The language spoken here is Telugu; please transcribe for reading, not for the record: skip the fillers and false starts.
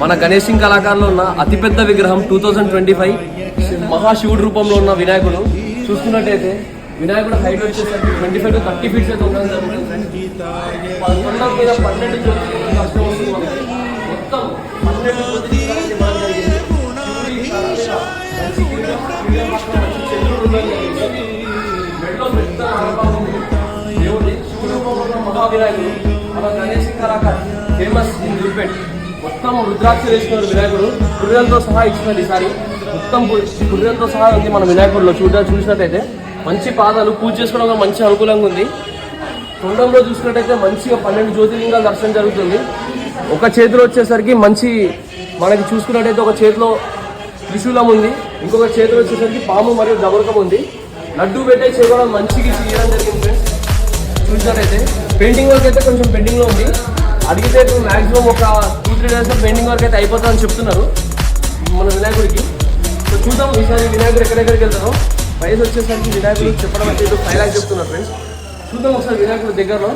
మన గణేష్ సింగ్ కళాకారులో ఉన్న అతిపెద్ద విగ్రహం 2025 మహాశివుడి రూపంలో ఉన్న వినాయకుడు చూసుకున్నట్టయితే వినాయకుడు హైట్ వచ్చేసరికి 25 to 30 ఫీట్స్ అయితే ఉండడం జరుగుతుంది. కొండ మీద 12 జ్యోతిర్లింగాలు దర్శనం వస్తుంది మనకి. మొత్తం 12 జ్యోతిర్లింగాలు నిర్మాణం జరిగింది. చంద్రుడు మెడలో పెద్ద నాగపాము ఉంది. దేవుడి శివుడి రూపంలో ఉన్న మహావినాయకుడు మన గణేష్ సింగ్ కళాకారు ఫేమస్ ఇన్ రిపీట్. మొత్తం రుద్రాక్ష వేసుకున్నారు వినాయకుడు. పుర్రెలతో సహా ఇచ్చినది ఈసారి మొత్తం పుర్రెలతో సహా ఉంది మన వినాయకుడిలో. చూసినట్టయితే మంచి పాదాలు, పూజ చేసుకోవడం మంచి అనుకూలంగా ఉంది. తొండంలో చూసుకున్నట్టయితే మంచిగా 12 జ్యోతిర్లింగాల దర్శనం జరుగుతుంది. ఒక చేతిలో వచ్చేసరికి మంచి మనకి చూసుకున్నట్టయితే ఒక చేతిలో త్రిశూలం ఉంది, ఇంకొక చేతిలో వచ్చేసరికి పాము మరియు దబరకం ఉంది. లడ్డు పెట్టే చేయడం మంచిగా చేయడం జరిగింది ఫ్రెండ్స్. చూసినట్టయితే పెయింటింగ్ వర్క్ అయితే కొంచెం పెండింగ్లో ఉంది. అడిగితే మ్యాక్సిమం ఒక 2-3 డేస్లో పెయింటింగ్ వర్క్ అయితే అయిపోతుందని చెప్తున్నారు మన వినాయకుడికి. సో చూద్దాం ఈసారి వినాయకుడు ఎక్కడెక్కడికి వెళ్తారో. ప్రైస్ వచ్చేసరికి వినాయకుడు చెప్పడం అయితే 5 lakhs చెప్తున్నారు ఫ్రెండ్స్. చూద్దాం ఒకసారి వినాయకుడు దగ్గరలో.